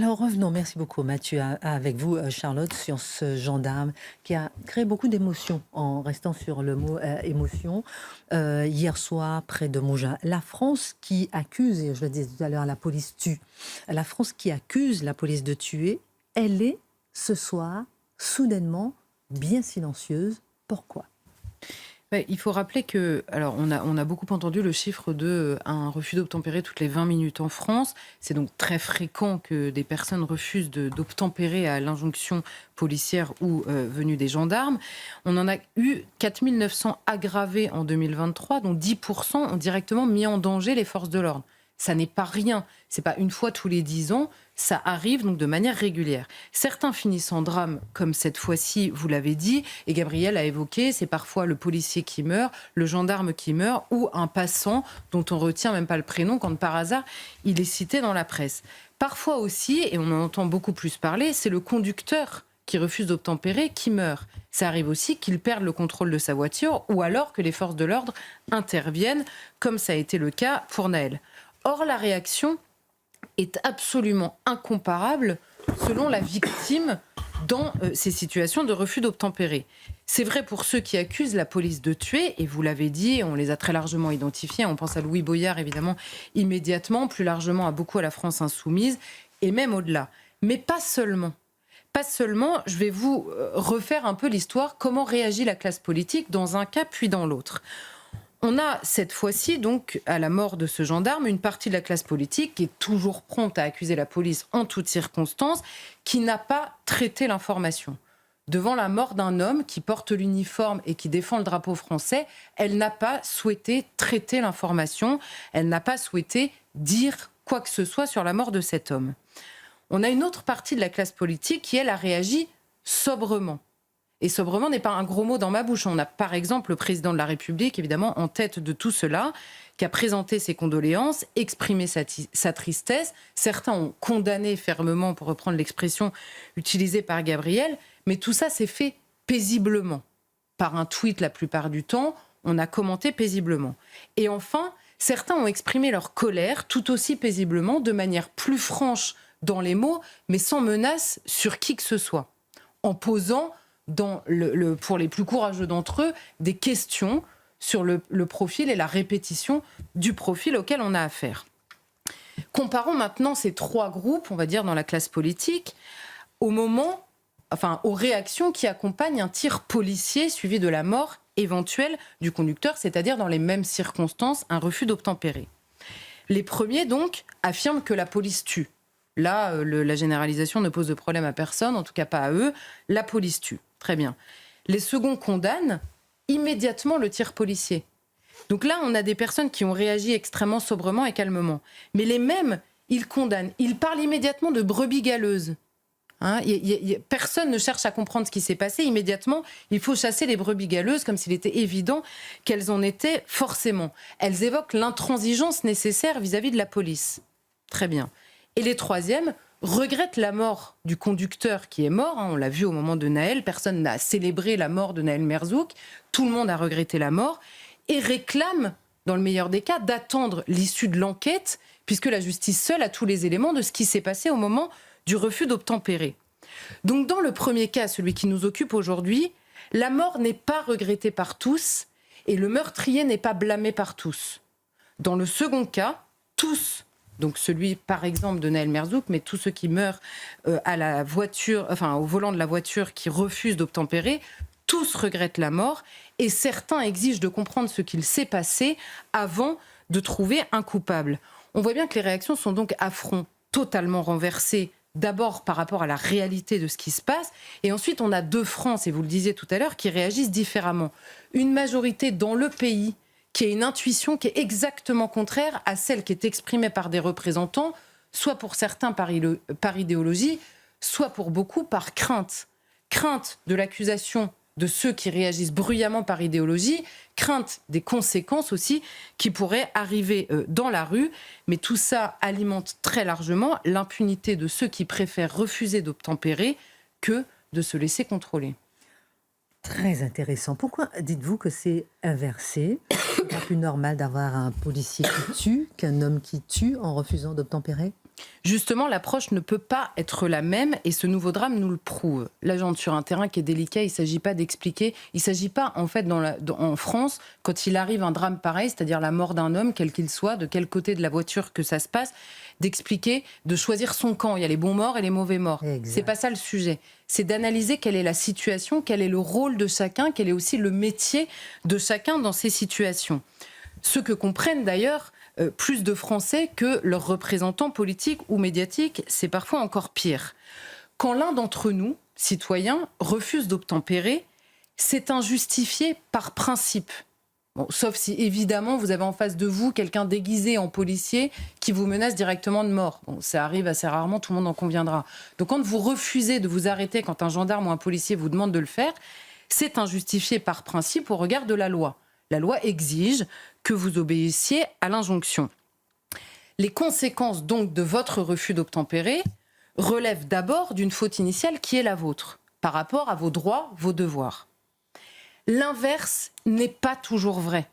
Alors revenons, merci beaucoup Mathieu, avec vous Charlotte, sur ce gendarme qui a créé beaucoup d'émotions en restant sur le mot émotion. Hier soir, près de Mougins, la France qui accuse, et je le disais tout à l'heure, la police tue, la France qui accuse la police de tuer, elle est ce soir soudainement bien silencieuse. Pourquoi ? Ouais, il faut rappeler que, alors on a beaucoup entendu le chiffre de un refus d'obtempérer toutes les 20 minutes en France. C'est donc très fréquent que des personnes refusent d'obtempérer à l'injonction policière ou venue des gendarmes. On en a eu 4 900 aggravés en 2023, dont 10% ont directement mis en danger les forces de l'ordre. Ça n'est pas rien, c'est pas une fois tous les 10 ans, ça arrive donc de manière régulière. Certains finissent en drame, comme cette fois-ci, vous l'avez dit, et Gabriel a évoqué, c'est parfois le policier qui meurt, le gendarme qui meurt, ou un passant dont on retient même pas le prénom quand par hasard il est cité dans la presse. Parfois aussi, et on en entend beaucoup plus parler, c'est le conducteur qui refuse d'obtempérer qui meurt. Ça arrive aussi qu'il perde le contrôle de sa voiture, ou alors que les forces de l'ordre interviennent, comme ça a été le cas pour Naël. Or, la réaction est absolument incomparable selon la victime dans ces situations de refus d'obtempérer. C'est vrai pour ceux qui accusent la police de tuer, et vous l'avez dit, on les a très largement identifiés, on pense à Louis Boyard évidemment immédiatement, plus largement à beaucoup à la France insoumise, et même au-delà. Mais pas seulement. Pas seulement, je vais vous refaire un peu l'histoire, comment réagit la classe politique dans un cas puis dans l'autre. On a cette fois-ci, donc, à la mort de ce gendarme, une partie de la classe politique qui est toujours prompte à accuser la police en toutes circonstances, qui n'a pas traité l'information. Devant la mort d'un homme qui porte l'uniforme et qui défend le drapeau français, elle n'a pas souhaité traiter l'information, elle n'a pas souhaité dire quoi que ce soit sur la mort de cet homme. On a une autre partie de la classe politique qui, elle, a réagi sobrement. Et sobrement n'est pas un gros mot dans ma bouche. On a par exemple le président de la République, évidemment, en tête de tout cela, qui a présenté ses condoléances, exprimé sa tristesse. Certains ont condamné fermement, pour reprendre l'expression utilisée par Gabriel, mais tout ça s'est fait paisiblement. Par un tweet la plupart du temps, on a commenté paisiblement. Et enfin, certains ont exprimé leur colère tout aussi paisiblement, de manière plus franche dans les mots, mais sans menace sur qui que ce soit, en posant pour les plus courageux d'entre eux, des questions sur le profil et la répétition du profil auquel on a affaire. Comparons maintenant ces trois groupes, on va dire, dans la classe politique, aux réactions qui accompagnent un tir policier suivi de la mort éventuelle du conducteur, c'est-à-dire dans les mêmes circonstances, un refus d'obtempérer. Les premiers, donc, affirment que la police tue. Là, la généralisation ne pose de problème à personne, en tout cas pas à eux. La police tue. Très bien. Les seconds condamnent immédiatement le tir policier. Donc là, on a des personnes qui ont réagi extrêmement sobrement et calmement. Mais les mêmes, ils condamnent. Ils parlent immédiatement de brebis galeuses. Personne ne cherche à comprendre ce qui s'est passé. Immédiatement, il faut chasser les brebis galeuses comme s'il était évident qu'elles en étaient forcément. Elles évoquent l'intransigeance nécessaire vis-à-vis de la police. Très bien. Et les troisièmes regrettent la mort du conducteur qui est mort. On l'a vu au moment de Naël. Personne n'a célébré la mort de Naël Merzouk. Tout le monde a regretté la mort. Et réclament, dans le meilleur des cas, d'attendre l'issue de l'enquête, puisque la justice seule a tous les éléments de ce qui s'est passé au moment du refus d'obtempérer. Donc dans le premier cas, celui qui nous occupe aujourd'hui, la mort n'est pas regrettée par tous et le meurtrier n'est pas blâmé par tous. Dans le second cas, tous, donc celui par exemple de Naël Merzouk, mais tous ceux qui meurent au volant de la voiture qui refusent d'obtempérer, tous regrettent la mort et certains exigent de comprendre ce qu'il s'est passé avant de trouver un coupable. On voit bien que les réactions sont donc à front totalement renversées, d'abord par rapport à la réalité de ce qui se passe, et ensuite on a deux France, et vous le disiez tout à l'heure, qui réagissent différemment. Une majorité dans le pays qui a une intuition qui est exactement contraire à celle qui est exprimée par des représentants, soit pour certains par idéologie, soit pour beaucoup par crainte. Crainte de l'accusation de ceux qui réagissent bruyamment par idéologie, crainte des conséquences aussi qui pourraient arriver dans la rue. Mais tout ça alimente très largement l'impunité de ceux qui préfèrent refuser d'obtempérer que de se laisser contrôler. Très intéressant. Pourquoi dites-vous que c'est inversé ? C'est pas plus normal d'avoir un policier qui tue qu'un homme qui tue en refusant d'obtempérer ? Justement, l'approche ne peut pas être la même et ce nouveau drame nous le prouve. L'agent sur un terrain qui est délicat, il ne s'agit pas d'expliquer, il ne s'agit pas en fait en France, quand il arrive un drame pareil, c'est-à-dire la mort d'un homme, quel qu'il soit, de quel côté de la voiture que ça se passe, d'expliquer, de choisir son camp. Il y a les bons morts et les mauvais morts. C'est pas ça le sujet. C'est d'analyser quelle est la situation, quel est le rôle de chacun, quel est aussi le métier de chacun dans ces situations. Ce que comprennent d'ailleurs plus de Français que leurs représentants politiques ou médiatiques, c'est parfois encore pire. Quand l'un d'entre nous, citoyens, refuse d'obtempérer, c'est injustifié par principe. Bon, sauf si, évidemment, vous avez en face de vous quelqu'un déguisé en policier qui vous menace directement de mort. Bon, ça arrive assez rarement, tout le monde en conviendra. Donc quand vous refusez de vous arrêter quand un gendarme ou un policier vous demande de le faire, c'est injustifié par principe au regard de la loi. La loi exige que vous obéissiez à l'injonction. Les conséquences donc de votre refus d'obtempérer relèvent d'abord d'une faute initiale qui est la vôtre, par rapport à vos droits, vos devoirs. L'inverse n'est pas toujours vrai.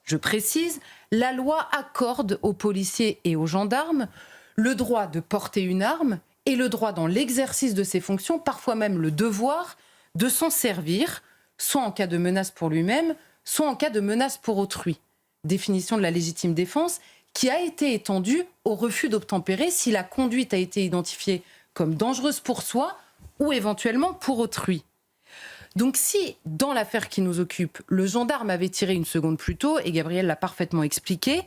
Je précise, la loi accorde aux policiers et aux gendarmes le droit de porter une arme et le droit dans l'exercice de ses fonctions, parfois même le devoir, de s'en servir, soit en cas de menace pour lui-même, soit en cas de menace pour autrui. Définition de la légitime défense qui a été étendue au refus d'obtempérer si la conduite a été identifiée comme dangereuse pour soi ou éventuellement pour autrui. Donc si, dans l'affaire qui nous occupe, le gendarme avait tiré une seconde plus tôt, et Gabriel l'a parfaitement expliqué,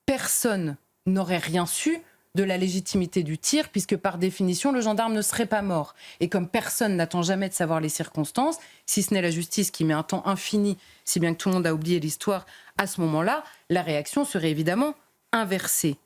personne n'aurait rien su de la légitimité du tir, puisque par définition, le gendarme ne serait pas mort. Et comme personne n'attend jamais de savoir les circonstances, si ce n'est la justice qui met un temps infini, si bien que tout le monde a oublié l'histoire, à ce moment-là, la réaction serait évidemment inversée.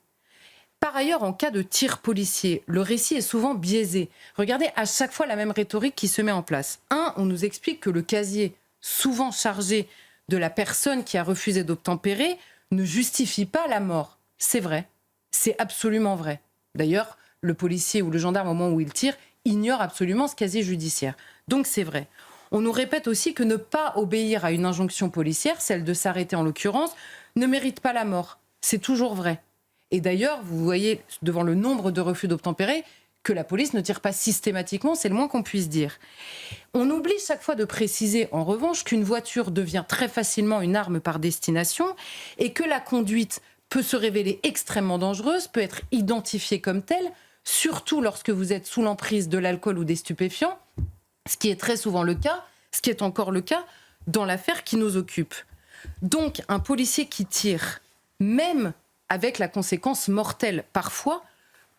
Par ailleurs, en cas de tir policier, le récit est souvent biaisé. Regardez à chaque fois la même rhétorique qui se met en place. On nous explique que le casier, souvent chargé de la personne qui a refusé d'obtempérer, ne justifie pas la mort. C'est vrai. C'est absolument vrai. D'ailleurs, le policier ou le gendarme, au moment où il tire, ignore absolument ce casier judiciaire. Donc c'est vrai. On nous répète aussi que ne pas obéir à une injonction policière, celle de s'arrêter en l'occurrence, ne mérite pas la mort. C'est toujours vrai. Et d'ailleurs, vous voyez, devant le nombre de refus d'obtempérer, que la police ne tire pas systématiquement, c'est le moins qu'on puisse dire. On oublie chaque fois de préciser, en revanche, qu'une voiture devient très facilement une arme par destination et que la conduite peut se révéler extrêmement dangereuse, peut être identifiée comme telle, surtout lorsque vous êtes sous l'emprise de l'alcool ou des stupéfiants, ce qui est très souvent le cas, ce qui est encore le cas dans l'affaire qui nous occupe. Donc, un policier qui tire, même avec la conséquence mortelle parfois,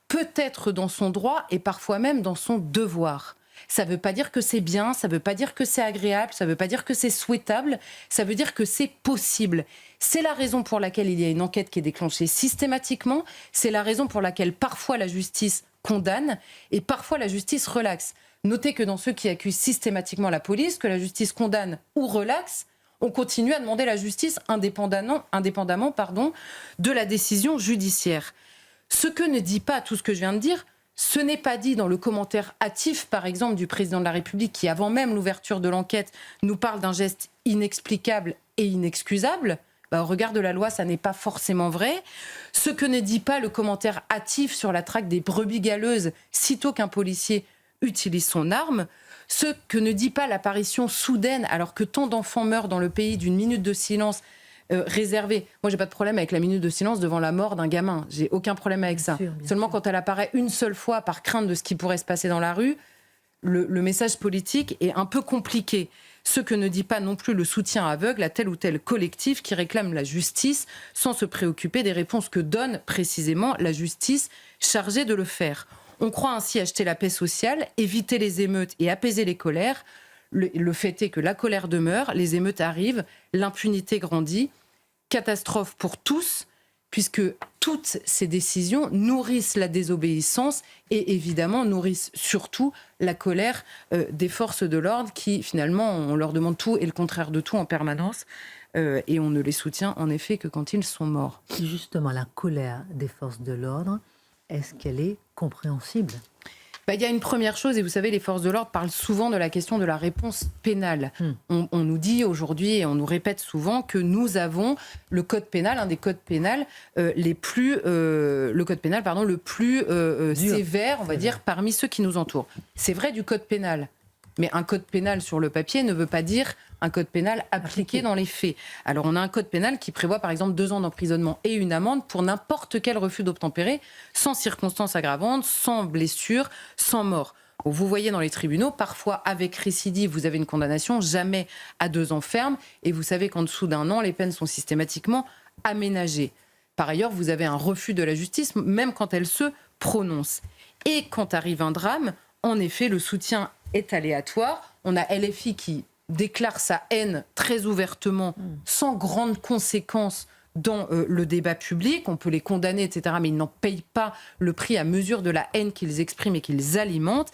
peut être dans son droit et parfois même dans son devoir. Ça ne veut pas dire que c'est bien, ça ne veut pas dire que c'est agréable, ça ne veut pas dire que c'est souhaitable, ça veut dire que c'est possible. C'est la raison pour laquelle il y a une enquête qui est déclenchée systématiquement, c'est la raison pour laquelle parfois la justice condamne et parfois la justice relaxe. Notez que dans ceux qui accusent systématiquement la police, que la justice condamne ou relaxe, on continue à demander la justice indépendamment de la décision judiciaire. Ce que ne dit pas tout ce que je viens de dire, ce n'est pas dit dans le commentaire hâtif, par exemple, du président de la République qui, avant même l'ouverture de l'enquête, nous parle d'un geste inexplicable et inexcusable. Au regard de la loi, ça n'est pas forcément vrai. Ce que ne dit pas le commentaire hâtif sur la traque des brebis galeuses, sitôt qu'un policier utilise son arme. Ce que ne dit pas l'apparition soudaine, alors que tant d'enfants meurent dans le pays, d'une minute de silence réservée. Moi, j'ai pas de problème avec la minute de silence devant la mort d'un gamin. J'ai aucun problème avec ça. Seulement, quand elle apparaît une seule fois par crainte de ce qui pourrait se passer dans la rue, le message politique est un peu compliqué. Ce que ne dit pas non plus le soutien aveugle à tel ou tel collectif qui réclame la justice sans se préoccuper des réponses que donne précisément la justice chargée de le faire. On croit ainsi acheter la paix sociale, éviter les émeutes et apaiser les colères. Le fait est que la colère demeure, les émeutes arrivent, l'impunité grandit. Catastrophe pour tous, puisque toutes ces décisions nourrissent la désobéissance et évidemment nourrissent surtout la colère des forces de l'ordre qui, finalement, on leur demande tout et le contraire de tout en permanence. Et on ne les soutient en effet que quand ils sont morts. Justement, la colère des forces de l'ordre, est-ce qu'elle est compréhensible ? Il y a une première chose, et vous savez, les forces de l'ordre parlent souvent de la question de la réponse pénale. On nous dit aujourd'hui, et on nous répète souvent, que nous avons le code pénal, un des codes pénals le plus sévère, on va dire, parmi ceux qui nous entourent. C'est vrai du code pénal, mais un code pénal sur le papier ne veut pas dire un code pénal appliqué dans les faits. Alors on a un code pénal qui prévoit par exemple 2 ans d'emprisonnement et une amende pour n'importe quel refus d'obtempérer, sans circonstances aggravantes, sans blessure, sans mort. Vous voyez dans les tribunaux, parfois avec récidive, vous avez une condamnation, jamais à 2 ans ferme, et vous savez qu'en dessous d'1 an, les peines sont systématiquement aménagées. Par ailleurs, vous avez un refus de la justice, même quand elle se prononce. Et quand arrive un drame, en effet, le soutien est aléatoire. On a LFI qui déclare sa haine très ouvertement, sans grandes conséquences dans le débat public. On peut les condamner, etc., mais ils n'en payent pas le prix à mesure de la haine qu'ils expriment et qu'ils alimentent.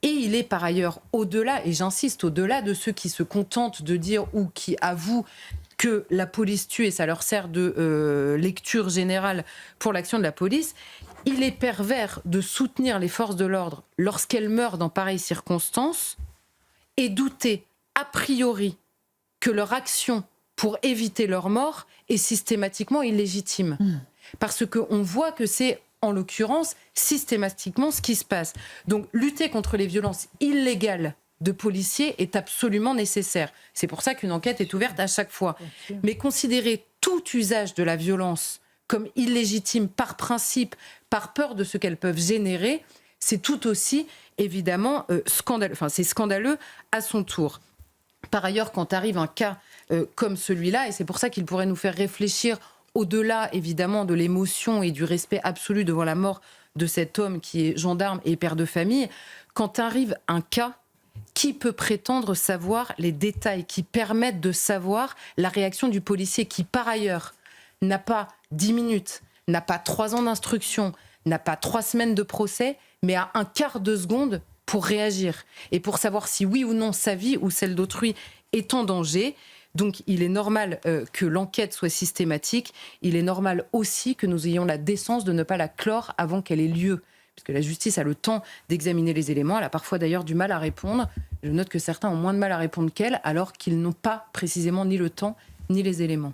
Et il est par ailleurs au-delà, et j'insiste, au-delà de ceux qui se contentent de dire ou qui avouent que la police tue et ça leur sert de lecture générale pour l'action de la police. Il est pervers de soutenir les forces de l'ordre lorsqu'elles meurent dans pareilles circonstances et douter a priori que leur action pour éviter leur mort est systématiquement illégitime. Parce qu'on voit que c'est, en l'occurrence, systématiquement ce qui se passe. Donc lutter contre les violences illégales de policiers est absolument nécessaire. C'est pour ça qu'une enquête est ouverte à chaque fois. Mais considérer tout usage de la violence comme illégitime par principe, par peur de ce qu'elles peuvent générer, c'est tout aussi évidemment scandaleux. Enfin, c'est scandaleux à son tour. Par ailleurs, quand arrive un cas comme celui-là, et c'est pour ça qu'il pourrait nous faire réfléchir au-delà évidemment de l'émotion et du respect absolu devant la mort de cet homme qui est gendarme et père de famille, quand arrive un cas, qui peut prétendre savoir les détails qui permettent de savoir la réaction du policier qui, par ailleurs, n'a pas 10 minutes, n'a pas 3 ans d'instruction, n'a pas 3 semaines de procès, mais a un quart de seconde pour réagir et pour savoir si oui ou non sa vie ou celle d'autrui est en danger. Donc il est normal que l'enquête soit systématique. Il est normal aussi que nous ayons la décence de ne pas la clore avant qu'elle ait lieu. Parce que la justice a le temps d'examiner les éléments. Elle a parfois d'ailleurs du mal à répondre. Je note que certains ont moins de mal à répondre qu'elle, alors qu'ils n'ont pas précisément ni le temps ni les éléments.